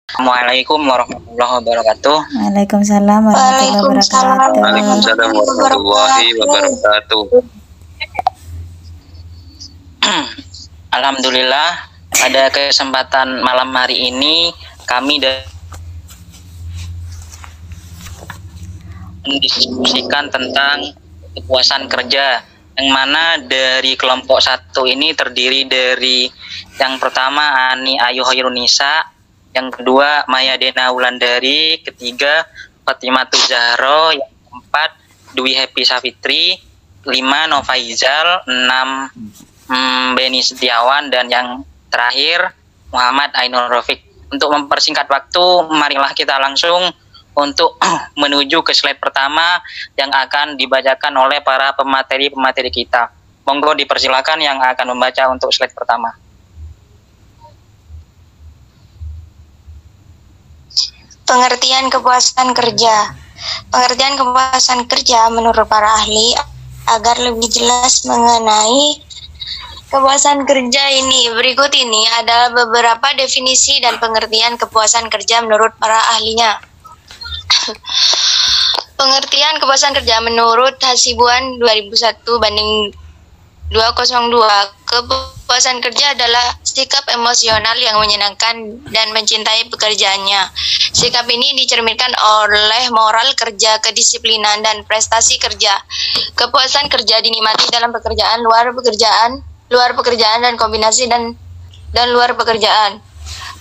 Assalamualaikum warahmatullahi wabarakatuh. Waalaikumsalam warahmatullahi wabarakatuh. Waalaikumsalam warahmatullahi wabarakatuh. Alhamdulillah, pada kesempatan malam hari ini kami mendiskusikan tentang kepuasan kerja, yang mana dari kelompok satu ini terdiri dari yang pertama Ani Ayu Hoirunisa, yang kedua Maya Dena Wulandari, ketiga Fatimatu Zahro, yang keempat Dwi Happy Safitri, 5 Nova Izal, 6 Beni Setiawan, dan yang terakhir Muhammad Ainur Rafiq. Untuk mempersingkat waktu, marilah kita langsung untuk menuju ke slide pertama yang akan dibacakan oleh para pemateri kita. Monggo dipersilakan yang akan membaca untuk slide pertama. Pengertian kepuasan kerja. Pengertian kepuasan kerja menurut para ahli agar lebih jelas mengenai kepuasan kerja ini. Berikut ini adalah beberapa definisi dan pengertian kepuasan kerja menurut para ahlinya. Pengertian kepuasan kerja menurut Hasibuan 2001/202. Kepuasan kerja adalah sikap emosional yang menyenangkan dan mencintai pekerjaannya. Sikap ini dicerminkan oleh moral kerja, kedisiplinan, dan prestasi kerja. Kepuasan kerja dinikmati dalam pekerjaan, luar pekerjaan, dan kombinasi dan luar pekerjaan.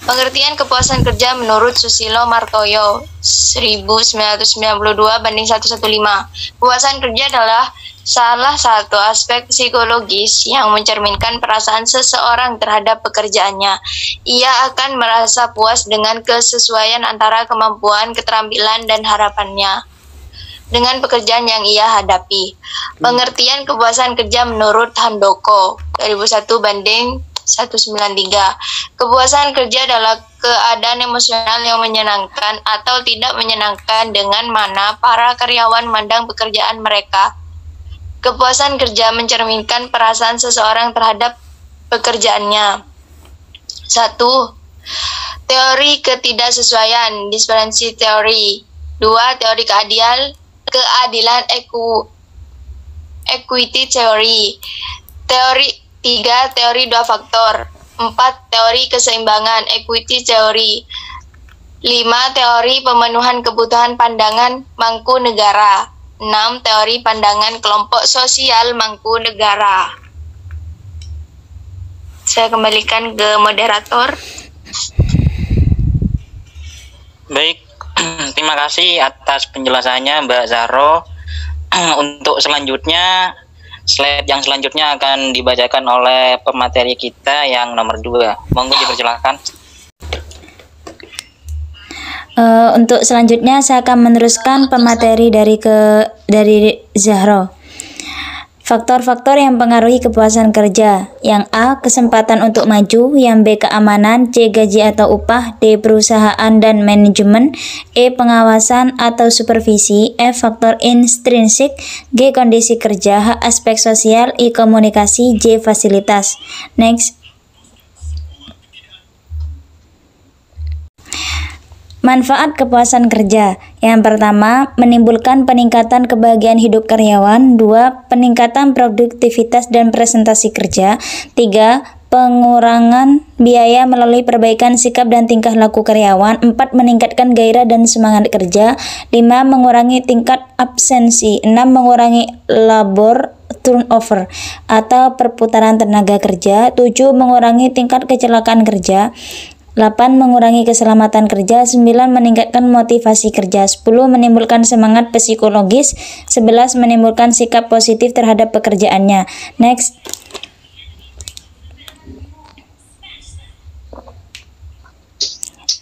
Pengertian kepuasan kerja menurut Susilo Martoyo 1992/115. Kepuasan kerja adalah salah satu aspek psikologis yang mencerminkan perasaan seseorang terhadap pekerjaannya. Ia akan merasa puas dengan kesesuaian antara kemampuan, keterampilan, dan harapannya dengan pekerjaan yang ia hadapi. Pengertian kepuasan kerja menurut Handoko 2001/193. Kepuasan kerja adalah keadaan emosional yang menyenangkan atau tidak menyenangkan dengan mana para karyawan memandang pekerjaan mereka. Kepuasan kerja mencerminkan perasaan seseorang terhadap pekerjaannya. 1. Teori ketidaksesuaian, disbalansi teori. 2. Teori keadilan equity theory. 3. Teori 2 faktor. 4. Teori keseimbangan, equity theory. 5. Teori pemenuhan kebutuhan pandangan mangku negara. 6. Teori pandangan kelompok sosial mangku negara. Saya kembalikan ke moderator. Baik, terima kasih atas penjelasannya Mbak Zahro. Untuk selanjutnya, slide yang selanjutnya akan dibacakan oleh pemateri kita yang nomor 2. Monggo dipersilakan. Untuk selanjutnya saya akan meneruskan pemateri dari Zahro. Faktor-faktor yang mempengaruhi kepuasan kerja. Yang A, kesempatan untuk maju. Yang B, keamanan. C, gaji atau upah. D, perusahaan dan manajemen. E, pengawasan atau supervisi. F, faktor intrinsik. G, kondisi kerja. H, aspek sosial. I, komunikasi. J, fasilitas. Next. Manfaat kepuasan kerja. Yang pertama, menimbulkan peningkatan kebahagiaan hidup karyawan. 2. Peningkatan produktivitas dan presentasi kerja. 3. Pengurangan biaya melalui perbaikan sikap dan tingkah laku karyawan. 4. Meningkatkan gairah dan semangat kerja. 5. Mengurangi tingkat absensi. 6. Mengurangi labor turnover atau perputaran tenaga kerja. 7. Mengurangi tingkat kecelakaan kerja. 8. Mengurangi keselamatan kerja. 9. Meningkatkan motivasi kerja. 10. Menimbulkan semangat psikologis. 11. Menimbulkan sikap positif terhadap pekerjaannya. Next.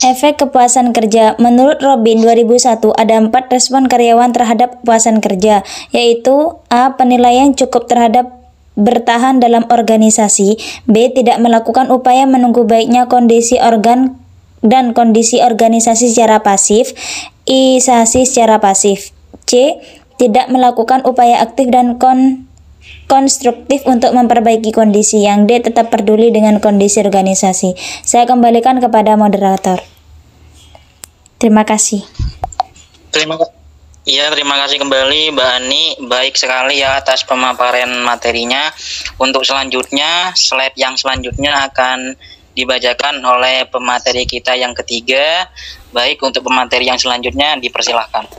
Efek kepuasan kerja. Menurut Robin 2001, ada 4 respon karyawan terhadap kepuasan kerja, yaitu A. Penilaian cukup terhadap bertahan dalam organisasi. B. Tidak melakukan upaya menunggu baiknya kondisi organ dan kondisi organisasi secara pasif. I. Sasi secara pasif. C. Tidak melakukan upaya aktif dan konstruktif untuk memperbaiki kondisi. Yang D. Tetap peduli dengan kondisi organisasi. Saya kembalikan kepada moderator. Terima kasih. Terima kasih kembali Mbak Ani. Baik sekali ya atas pemaparan materinya. Untuk selanjutnya, slide yang selanjutnya akan dibacakan oleh pemateri kita yang ketiga. Baik, untuk pemateri yang selanjutnya dipersilahkan.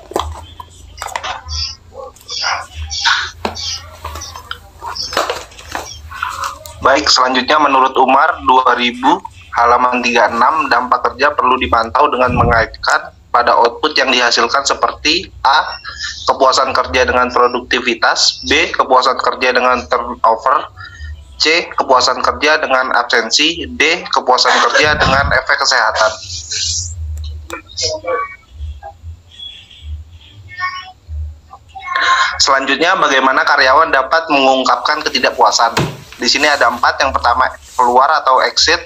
Baik, selanjutnya menurut Umar 2000 halaman 36, dampak kerja perlu dipantau dengan mengaitkan pada output yang dihasilkan seperti A. Kepuasan kerja dengan produktivitas, B. Kepuasan kerja dengan turnover, C. Kepuasan kerja dengan absensi, D. Kepuasan kerja dengan efek kesehatan. Selanjutnya, bagaimana karyawan dapat mengungkapkan ketidakpuasan? Di sini ada 4. Yang pertama, keluar atau exit,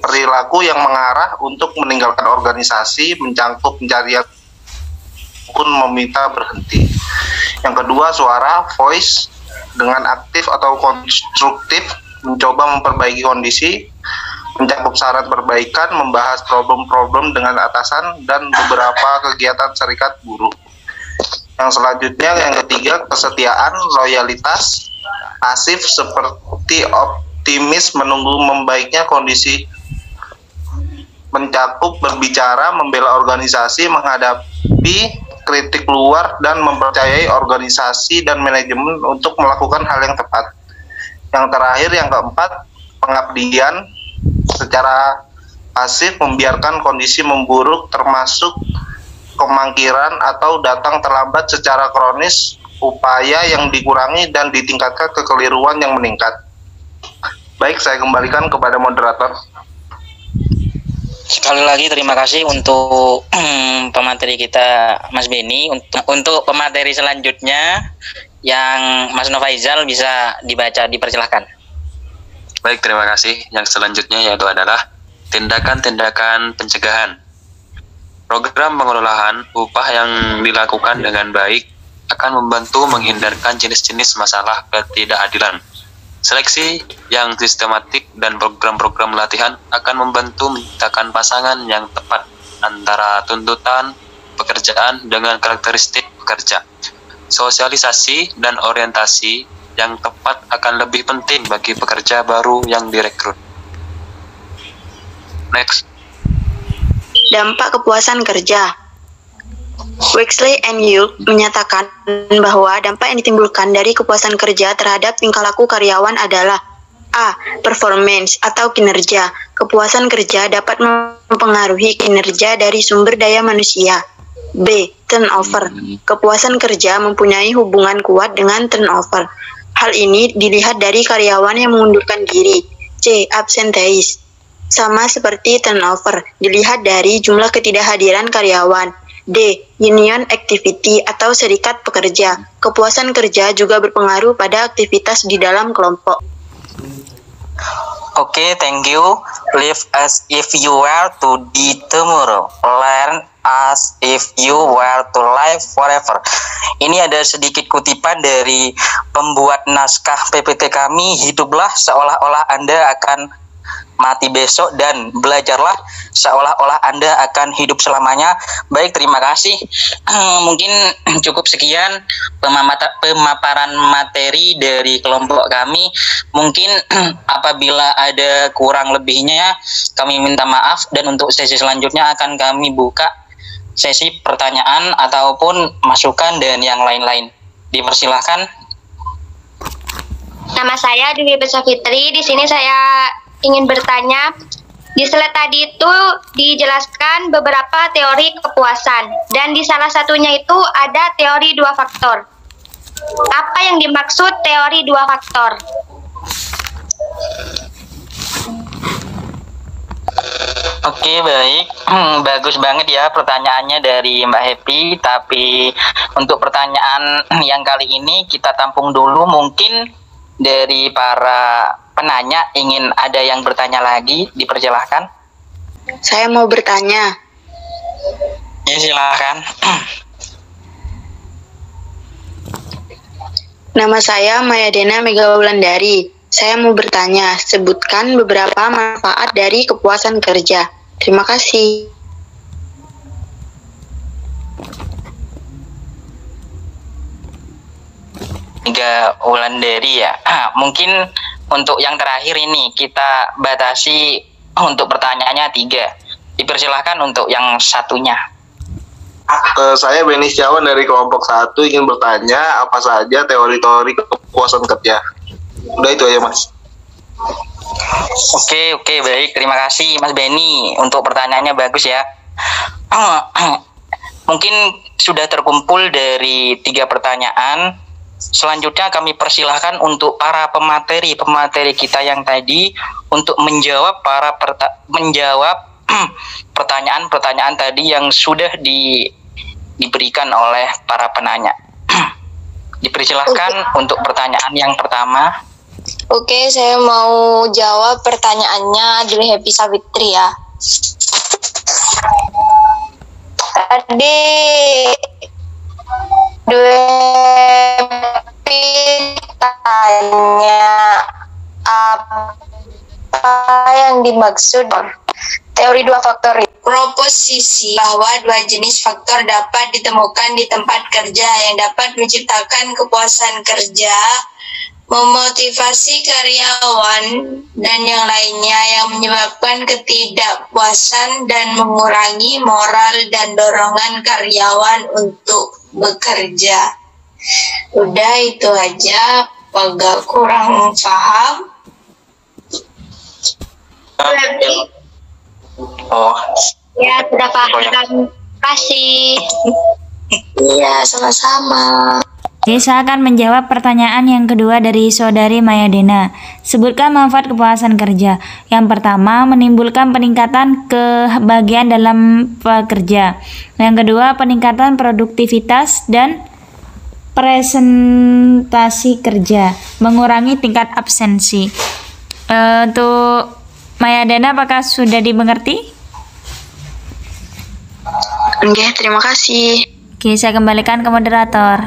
perilaku yang mengarah untuk meninggalkan organisasi, mencangkup pencarian pun meminta berhenti. Yang kedua, suara, voice, dengan aktif atau konstruktif, mencoba memperbaiki kondisi, mencakup saran perbaikan, membahas problem-problem dengan atasan, dan beberapa kegiatan serikat buruh. Yang selanjutnya, yang ketiga, kesetiaan, loyalitas, pasif seperti optimis menunggu membaiknya kondisi, mencakup berbicara, membela organisasi, menghadapi kritik luar, dan mempercayai organisasi dan manajemen untuk melakukan hal yang tepat. Yang terakhir, yang keempat, pengabdian secara pasif, membiarkan kondisi memburuk termasuk kemangkiran atau datang terlambat secara kronis, upaya yang dikurangi dan ditingkatkan kekeliruan yang meningkat. Baik, saya kembalikan kepada moderator. Sekali lagi terima kasih untuk pemateri kita Mas Beni. Untuk pemateri selanjutnya yang Mas Novaizal bisa dibaca, dipersilahkan. Baik, terima kasih. Yang selanjutnya yaitu adalah tindakan-tindakan pencegahan. Program pengelolaan upah yang dilakukan dengan baik akan membantu menghindarkan jenis-jenis masalah ketidakadilan. Seleksi yang sistematik dan program-program latihan akan membantu menciptakan pasangan yang tepat antara tuntutan pekerjaan dengan karakteristik pekerja. Sosialisasi dan orientasi yang tepat akan lebih penting bagi pekerja baru yang direkrut. Next. Dampak kepuasan kerja. Wexley and Yule menyatakan bahwa dampak yang ditimbulkan dari kepuasan kerja terhadap tingkah laku karyawan adalah A. Performance atau kinerja. Kepuasan kerja dapat mempengaruhi kinerja dari sumber daya manusia. B. Turnover. Kepuasan kerja mempunyai hubungan kuat dengan turnover. Hal ini dilihat dari karyawan yang mengundurkan diri. C. Absenteeism. Sama seperti turnover, dilihat dari jumlah ketidakhadiran karyawan. D. Union activity atau serikat pekerja. Kepuasan kerja juga berpengaruh pada aktivitas di dalam kelompok. Oke, thank you. Live as if you were to die tomorrow. Learn as if you were to live forever. Ini ada sedikit kutipan dari pembuat naskah PPT kami. Hiduplah seolah-olah Anda akan mati besok dan belajarlah seolah-olah Anda akan hidup selamanya. Baik, terima kasih. Mungkin cukup sekian pemaparan materi dari kelompok kami. Mungkin apabila ada kurang lebihnya kami minta maaf, dan untuk sesi selanjutnya akan kami buka sesi pertanyaan ataupun masukan dan yang lain-lain. Dipersilahkan. Nama saya Dewi Besa Fitri. Di sini saya ingin bertanya, di slide tadi itu dijelaskan beberapa teori kepuasan, dan di salah satunya itu ada teori 2 faktor. Apa yang dimaksud teori 2 faktor? Oke, baik. Bagus banget ya pertanyaannya dari Mbak Happy. Tapi untuk pertanyaan yang kali ini kita tampung dulu. Mungkin dari para penanya ingin ada yang bertanya lagi, dipersilahkan. Saya mau bertanya. Ya, silakan. Nama saya Mayadena Megawulandari. Saya mau bertanya, sebutkan beberapa manfaat dari kepuasan kerja. Terima kasih. Wulandari ya. Mungkin untuk yang terakhir ini kita batasi untuk pertanyaannya 3. Dipersilahkan untuk yang satunya. Saya Beni Setiawan dari kelompok 1 ingin bertanya apa saja teori-teori kepuasan kerja. Udah itu aja Mas. Oke, baik. Terima kasih Mas Beni untuk pertanyaannya, bagus ya. Mungkin sudah terkumpul dari 3 pertanyaan. Selanjutnya kami persilahkan untuk para pemateri kita yang tadi untuk menjawab pertanyaan-pertanyaan tadi yang sudah diberikan oleh para penanya. Dipersilahkan untuk pertanyaan yang pertama. Oke, saya mau jawab pertanyaannya dari Happy Savitri ya. Tadi Happy tanya apa yang dimaksud teori 2 faktor. Proposisi bahwa 2 jenis faktor dapat ditemukan di tempat kerja yang dapat menciptakan kepuasan kerja, memotivasi karyawan, dan yang lainnya yang menyebabkan ketidakpuasan dan mengurangi moral dan dorongan karyawan untuk bekerja. Udah itu aja, agak kurang paham. Oh, Ya, sudah paham. Kasih. Iya, sama-sama. Oke, saya akan menjawab pertanyaan yang kedua dari saudari Mayadena. Sebutkan manfaat kepuasan kerja. Yang pertama, menimbulkan peningkatan kebahagiaan dalam pekerja. Yang kedua, peningkatan produktivitas dan presentasi kerja, mengurangi tingkat absensi. Untuk Mayadena, apakah sudah dimengerti? Oke, terima kasih. Oke, saya kembalikan ke moderator.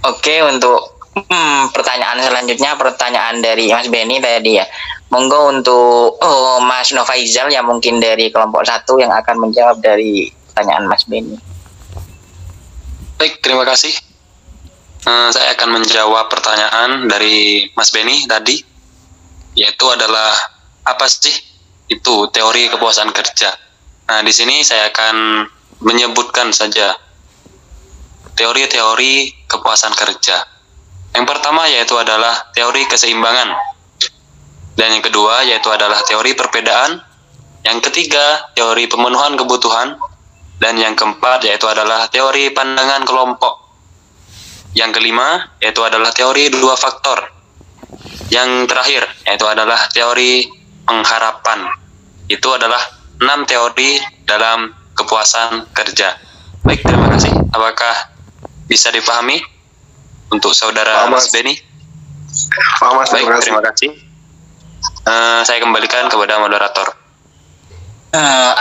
Oke, untuk pertanyaan selanjutnya, pertanyaan dari Mas Beni tadi ya. Monggo untuk Mas Novaizal yang mungkin dari kelompok 1 yang akan menjawab dari pertanyaan Mas Beni. Baik, terima kasih. Saya akan menjawab pertanyaan dari Mas Beni tadi, yaitu adalah apa sih itu teori kepuasan kerja. Nah, di sini saya akan menyebutkan saja teori-teori kepuasan kerja. Yang pertama yaitu adalah teori keseimbangan. Dan yang kedua yaitu adalah teori perbedaan. Yang ketiga, teori pemenuhan kebutuhan. Dan yang keempat yaitu adalah teori pandangan kelompok. Yang kelima yaitu adalah teori 2 faktor. Yang terakhir yaitu adalah teori pengharapan. Itu adalah 6 teori dalam kepuasan kerja. Baik, terima kasih. Apakah bisa dipahami untuk saudara Mas Beni? Baik, terima kasih. Saya kembalikan kepada moderator.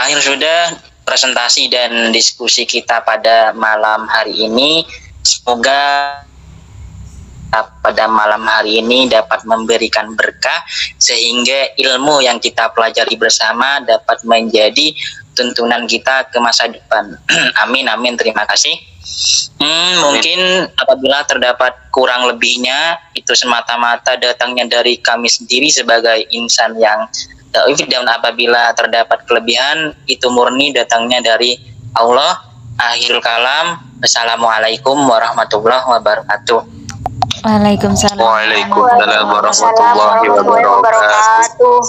Akhir sudah presentasi dan diskusi kita pada malam hari ini. Semoga pada malam hari ini dapat memberikan berkah sehingga ilmu yang kita pelajari bersama dapat menjadi tuntunan kita ke masa depan. Amin, terima kasih. Mungkin apabila terdapat kurang lebihnya, itu semata-mata datangnya dari kami sendiri sebagai insan yang dhaif, dan apabila terdapat kelebihan, itu murni datangnya dari Allah. Akhirul kalam, Assalamualaikum warahmatullahi wabarakatuh. Waalaikumsalam. Waalaikumsalam warahmatullahi wabarakatuh.